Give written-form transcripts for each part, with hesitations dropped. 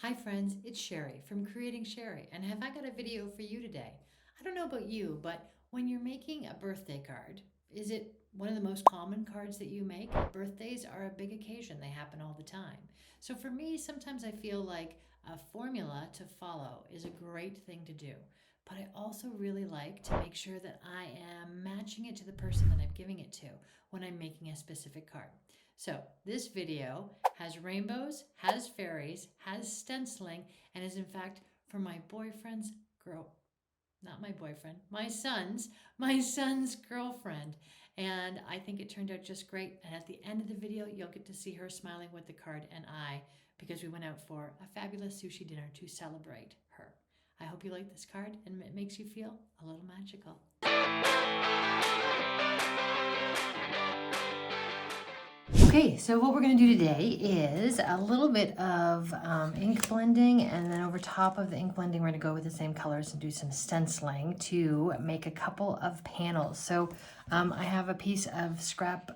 Hi friends, it's Sherry from Creating Sherry, and have I got a video for you today? I don't know about you, but when you're making a birthday card, is it one of the most common cards that you make? Birthdays are a big occasion, they happen all the time. So for me, sometimes I feel like a formula to follow is a great thing to do. But I also really like to make sure that I am matching it to the person that I'm giving it to when I'm making a specific card. So this video has rainbows, has fairies, has stenciling, and is in fact for my boyfriend's not my boyfriend, my son's girlfriend. And I think it turned out just great. And at the end of the video, you'll get to see her smiling with the card and because we went out for a fabulous sushi dinner to celebrate her. I hope you like this card and it makes you feel a little magical. Okay, so what we're going to do today is a little bit of ink blending, and then over top of the ink blending we're going to go with the same colors and do some stenciling to make a couple of panels. So I have a piece of scrap,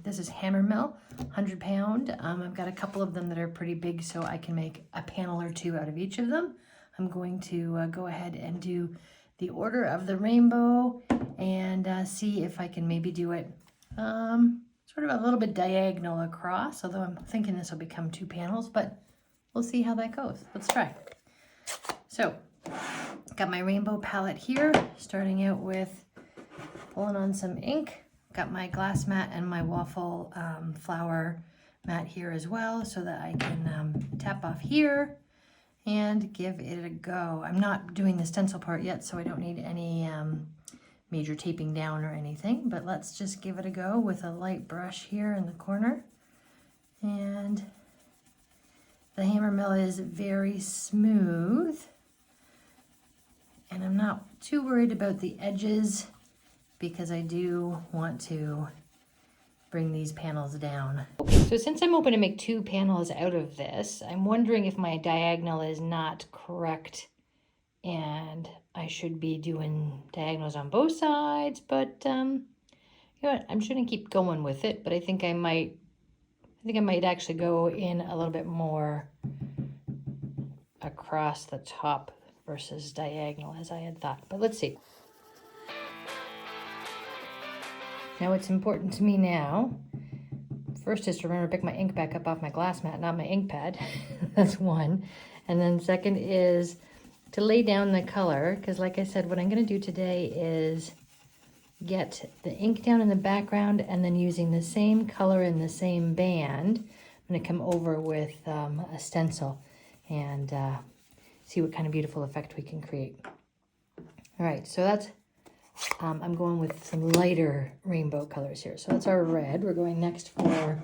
this is hammer mill, 100 pound. I've got a couple of them that are pretty big so I can make a panel or two out of each of them. I'm going to go ahead and do the order of the rainbow and see if I can maybe do it sort of a little bit diagonal across, although I'm thinking this will become two panels, but we'll see how that goes. Let's try. So, got my rainbow palette here, starting out with pulling on some ink. Got my glass mat and my waffle flower mat here as well, so that I can tap off here and give it a go. I'm not doing the stencil part yet, so I don't need any major taping down or anything, but let's just give it a go with a light brush here in the corner. And the hammer mill is very smooth, and I'm not too worried about the edges because I do want to bring these panels down. Okay, so since I'm hoping to make two panels out of this, I'm wondering if my diagonal is not correct and I should be doing diagonals on both sides, but you know what, I'm just gonna keep going with it, but I think I might actually go in a little bit more across the top versus diagonal as I had thought, but let's see. Now what's important to me now, first is to remember to pick my ink back up off my glass mat, not my ink pad. That's one. And then second is to lay down the color, because like I said, what I'm going to do today is get the ink down in the background, and then using the same color in the same band, I'm going to come over with a stencil and see what kind of beautiful effect we can create. All right, so that's, I'm going with some lighter rainbow colors here. So that's our red. We're going next for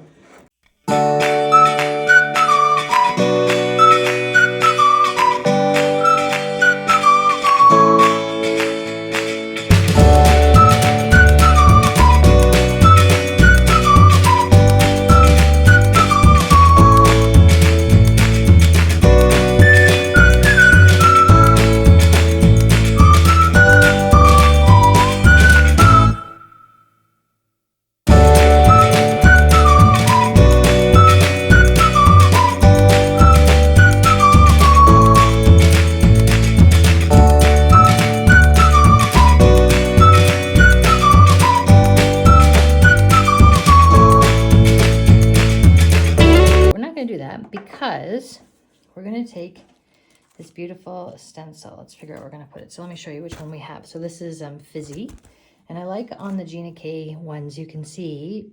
because we're going to take this beautiful stencil. Let's figure out where we're going to put it. So let me show you which one we have. So this is Fizzy. And I like on the Gina K ones, you can see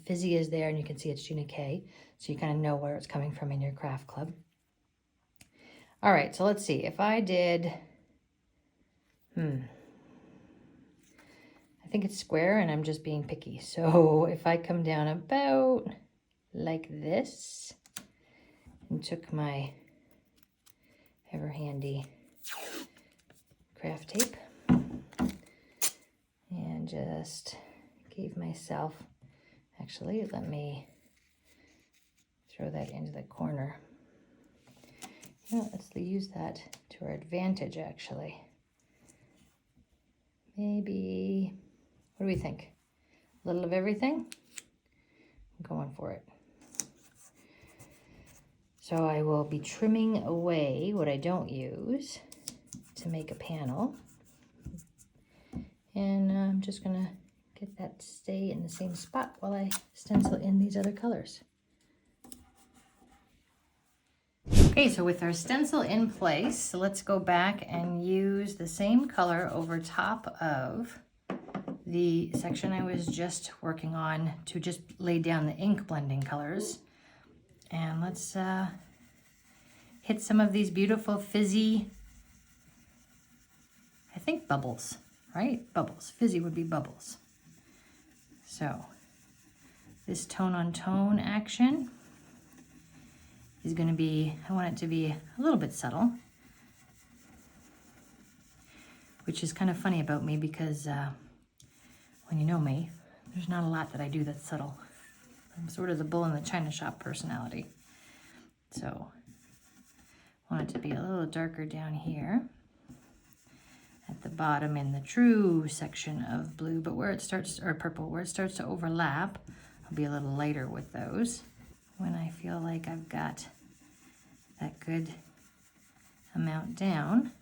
Fizzy is there and you can see it's Gina K. So you kind of know where it's coming from in your craft club. All right, so let's see. If I did, I think it's square and I'm just being picky. So if I come down about like this, and took my ever handy craft tape and just gave myself, actually let me throw that into the corner. You know, let's use that to our advantage actually. Maybe, what do we think? A little of everything? I'm going for it. So I will be trimming away what I don't use to make a panel. And I'm just gonna get that to stay in the same spot while I stencil in these other colors. Okay, so with our stencil in place, let's go back and use the same color over top of the section I was just working on to just lay down the ink blending colors. And let's hit some of these beautiful fizzy, I think bubbles, right? Bubbles. Fizzy would be bubbles. So this tone on tone action is going to be, I want it to be a little bit subtle, which is kind of funny about me because when you know me, there's not a lot that I do that's subtle. I'm sort of the bull in the china shop personality. So I want it to be a little darker down here at the bottom in the true section of blue, but where it starts, or purple, where it starts to overlap, I'll be a little lighter with those. When I feel like I've got that good amount down,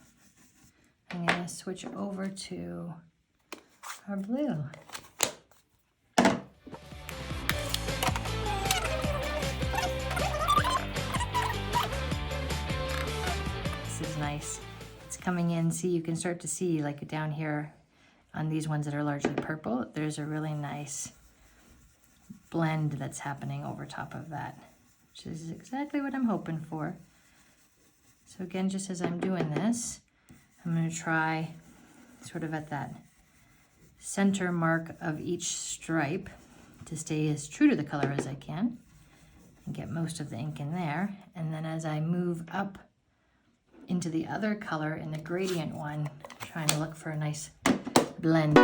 I'm going to switch over to our blue. This is nice. It's coming in, see, you can start to see like down here on these ones that are largely purple, there's a really nice blend that's happening over top of that, which is exactly what I'm hoping for. So again, just as I'm doing this, I'm going to try sort of at that center mark of each stripe to stay as true to the color as I can and get most of the ink in there. And then as I move up into the other color in the gradient one, I'm trying to look for a nice blend.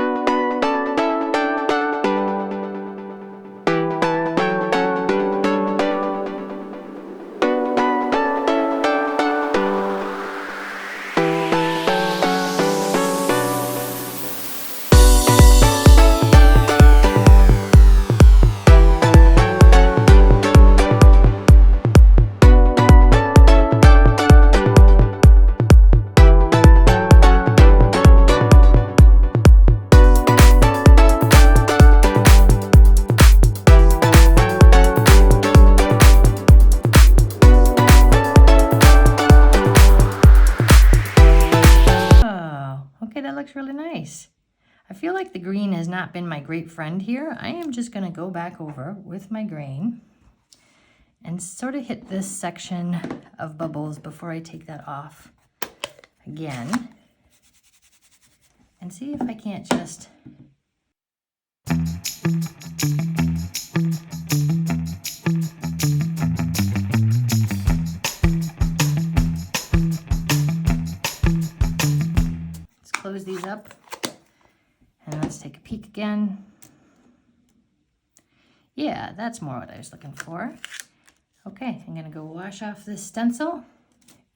Really nice. I feel like the green has not been my great friend here. I am just going to go back over with my grain and sort of hit this section of bubbles before I take that off again and see if I can't just close these up and let's take a peek again. Yeah, that's more what I was looking for. Okay, I'm gonna go wash off this stencil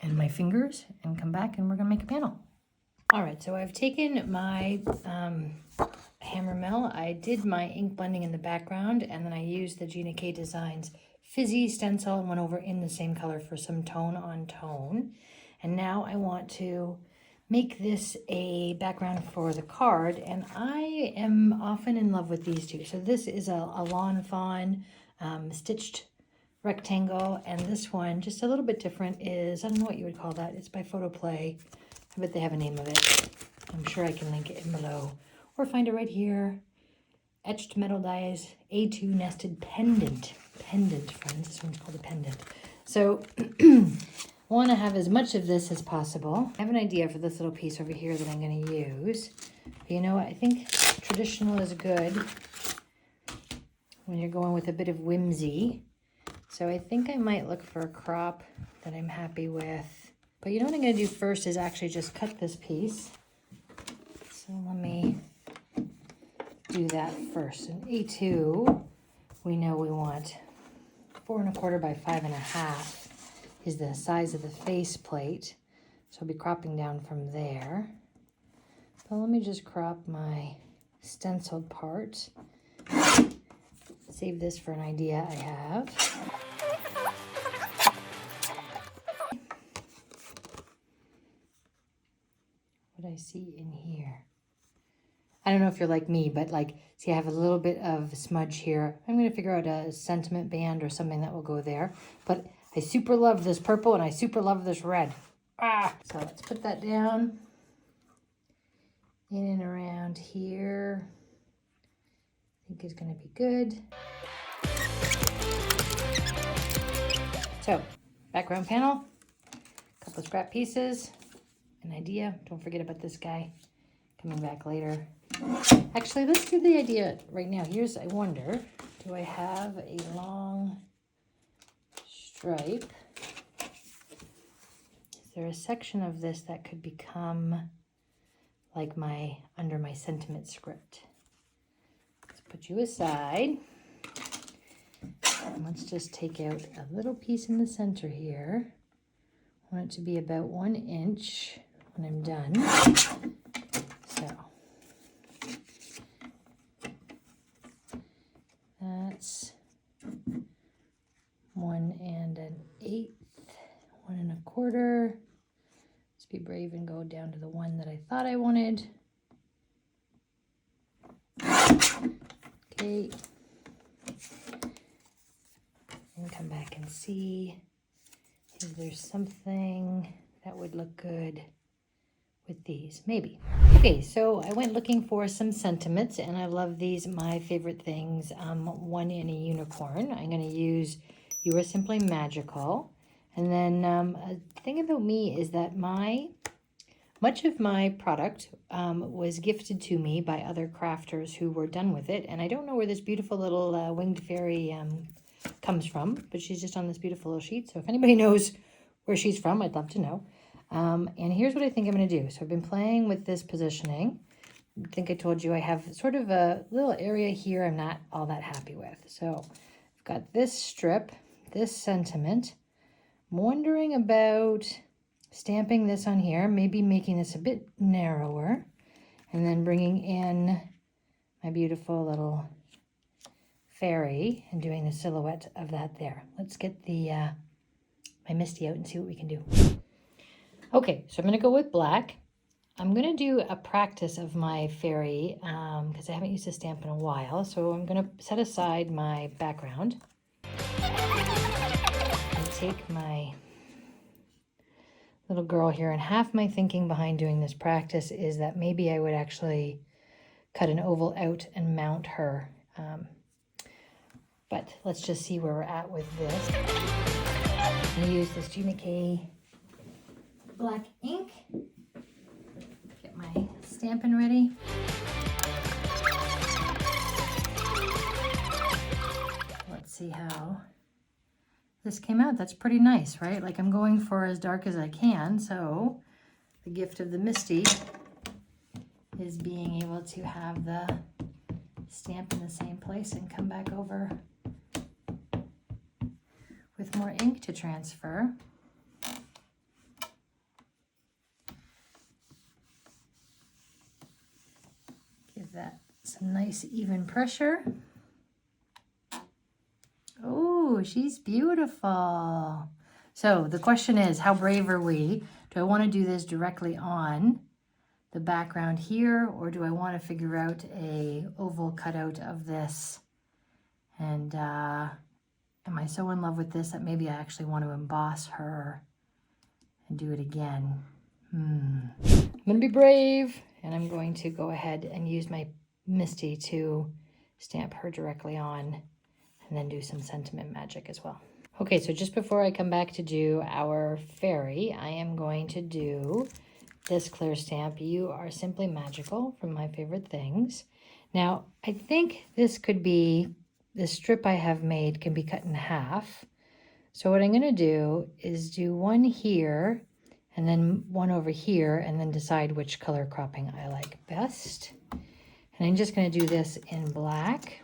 and my fingers and come back and we're gonna make a panel. All right, so I've taken my hammer mill. I did my ink blending in the background and then I used the Gina K Designs Fizzy stencil and went over in the same color for some tone on tone. And now I want to make this a background for the card, and I am often in love with these two. So this is a Lawn Fawn stitched rectangle, and this one, just a little bit different, is, I don't know what you would call that, it's by Photoplay. I bet they have a name of it. I'm sure I can link it in below, or find it right here. Etched Metal Dies A2 Nested Pendant. Pendant, friends, this one's called a pendant. So, I want to have as much of this as possible. I have an idea for this little piece over here that I'm going to use. But you know what? I think traditional is good when you're going with a bit of whimsy. So I think I might look for a crop that I'm happy with. But you know what I'm going to do first is actually just cut this piece. So let me do that first. An A2, we know we want 4 1/4 by 5 1/2. Is the size of the face plate. So I'll be cropping down from there. But let me just crop my stenciled part. Save this for an idea I have. I see in here? I don't know if you're like me, but like, see, I have a little bit of smudge here. I'm going to figure out a sentiment band or something that will go there. But I super love this purple and I super love this red. So let's put that down. In and around here. I think is going to be good. So, background panel, a couple of scrap pieces, an idea. Don't forget about this guy coming back later. Actually, let's do the idea right now. Here's, I wonder, do I have a long stripe? Is there a section of this that could become like my, under my sentiment script? Let's put you aside. And let's just take out a little piece in the center here. I want it to be about 1 inch when I'm done. So that's 1 1/8, 1 1/4. Let's be brave and go down to the one that I thought I wanted. Okay. And come back and see if there's something that would look good with these, maybe. Okay, so I went looking for some sentiments and I love these, my favorite things. One in a unicorn. I'm going to use You Are Simply Magical. And then a thing about me is that much of my product was gifted to me by other crafters who were done with it. And I don't know where this beautiful little winged fairy comes from, but she's just on this beautiful little sheet. So if anybody knows where she's from, I'd love to know. And here's what I think I'm going to do. So I've been playing with this positioning. I think I told you I have sort of a little area here I'm not all that happy with. So I've got this strip, this sentiment. I'm wondering about stamping this on here, maybe making this a bit narrower, and then bringing in my beautiful little fairy and doing the silhouette of that there. Let's get the my Misty out and see what we can do. Okay, so I'm going to go with black. I'm going to do a practice of my fairy because I haven't used a stamp in a while. So I'm going to set aside my background and take my little girl here. And half my thinking behind doing this practice is that maybe I would actually cut an oval out and mount her. But let's just see where we're at with this. I'm going to use this Gina black ink. Get my stamping ready. Let's see how this came out. That's pretty nice, right? Like I'm going for as dark as I can. So the gift of the Misty is being able to have the stamp in the same place and come back over with more ink to transfer. Give that some nice even pressure. Oh, she's beautiful. So the question is, how brave are we? Do I want to do this directly on the background here, or do I want to figure out a oval cutout of this? And am I so in love with this that maybe I actually want to emboss her and do it again? I'm going to be brave, and I'm going to go ahead and use my Misty to stamp her directly on and then do some sentiment magic as well. Okay, so just before I come back to do our fairy, I am going to do this clear stamp, You Are Simply Magical, from My Favorite Things. Now, I think this could be, the strip I have made can be cut in half. So what I'm going to do is do one here and then one over here and then decide which color cropping I like best. And I'm just going to do this in black.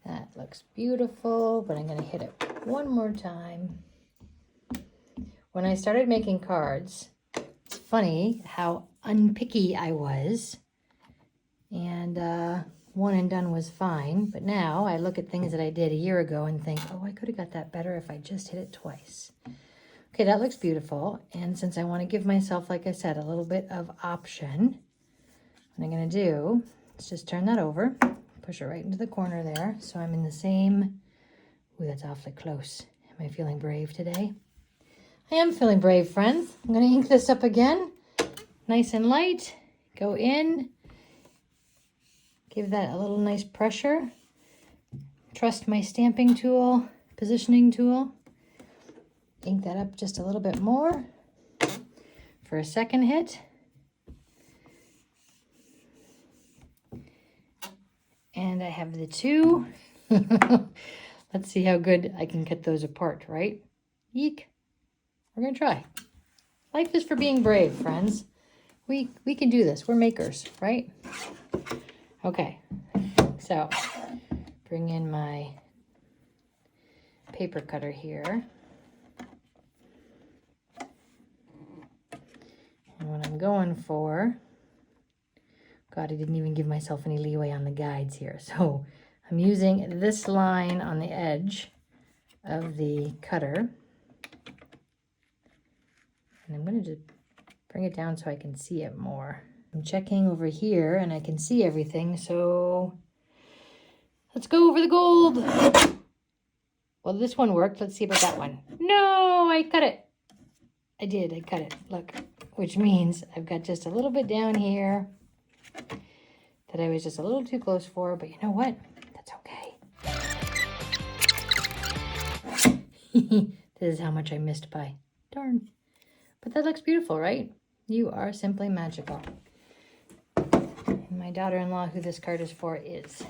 That looks beautiful, but I'm going to hit it one more time. When I started making cards, it's funny how unpicky I was. And one and done was fine, but now I look at things that I did a year ago and think, oh, I could have got that better if I just hit it twice. Okay, that looks beautiful. And since I want to give myself, like I said, a little bit of option, what I'm going to do is just turn that over, push it right into the corner there. So I'm in the same, ooh, that's awfully close. Am I feeling brave today? I am feeling brave, friends. I'm going to ink this up again, nice and light, go in, give that a little nice pressure. Trust my stamping tool, positioning tool. Ink that up just a little bit more for a second hit. And I have the two. Let's see how good I can cut those apart, right? Eek. We're going to try. Life is for being brave, friends. We can do this. We're makers, right? Okay. So, bring in my paper cutter here. And what I'm going for, God, I didn't even give myself any leeway on the guides here. So I'm using this line on the edge of the cutter. And I'm going to just bring it down so I can see it more. I'm checking over here and I can see everything. So let's go over the gold. Well, this one worked. Let's see about that one. No, I cut it. I did. I cut it. Look. Which means I've got just a little bit down here that I was just a little too close for, but you know what? That's okay. This is how much I missed by. Darn. But that looks beautiful, right? You are simply magical. And my daughter-in-law, who this card is for, is.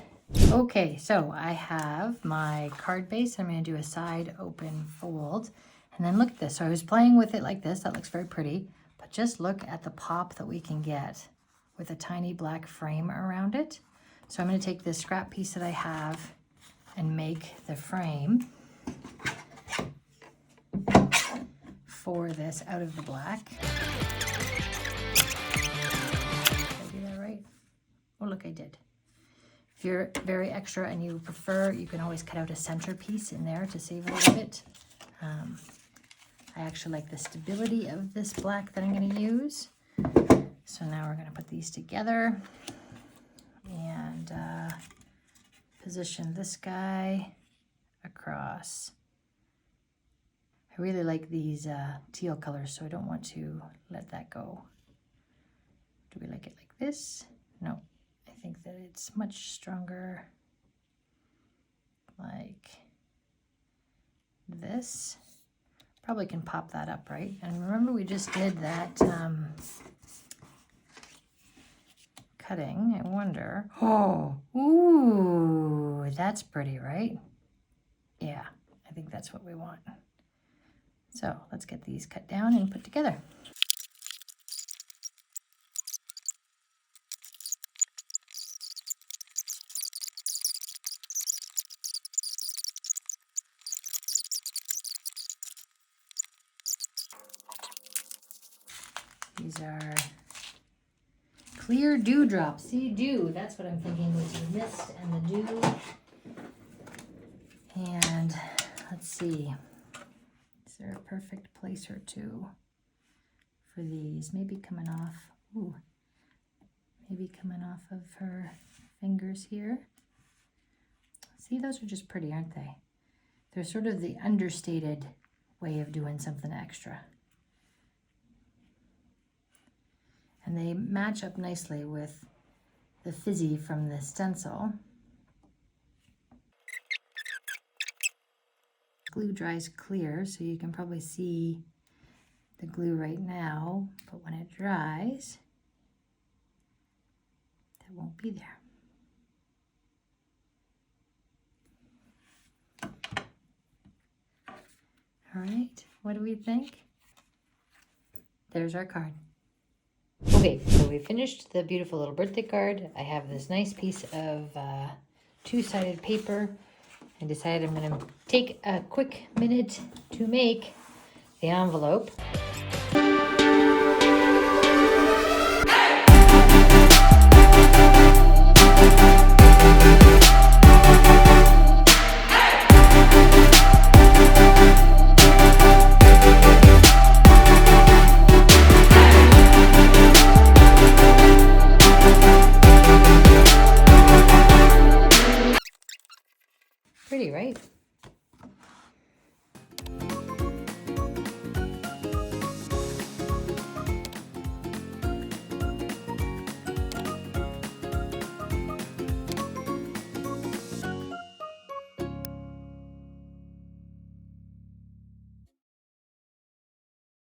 Okay, so I have my card base. I'm going to do a side open fold. And then look at this. So I was playing with it like this. That looks very pretty. But just look at the pop that we can get with a tiny black frame around it. So I'm going to take this scrap piece that I have and make the frame for this out of the black. Did I do that right? Oh, look, I did. If you're very extra and you prefer, you can always cut out a center piece in there to save a little bit. I actually like the stability of this black that I'm going to use. So now we're going to put these together and position this guy across. I really like these teal colors, so I don't want to let that go. Do we like it like this? No, I think that it's much stronger like this. Probably can pop that up, right? And remember we just did that cutting. I wonder. Oh, ooh, that's pretty, right? Yeah, I think that's what we want. So let's get these cut down and put together. These are clear dewdrops. See, dew, that's what I'm thinking was the mist and the dew. And let's see, is there a perfect place or two for these? Maybe coming off, ooh, maybe coming off of her fingers here. See, those are just pretty, aren't they? They're sort of the understated way of doing something extra. And they match up nicely with the Fizzy from the Stencil. Glue dries clear, so you can probably see the glue right now, but when it dries, that won't be there. All right, what do we think? There's our card. Okay, so we finished the beautiful little birthday card. I have this nice piece of two-sided paper. I decided I'm going to take a quick minute to make the envelope.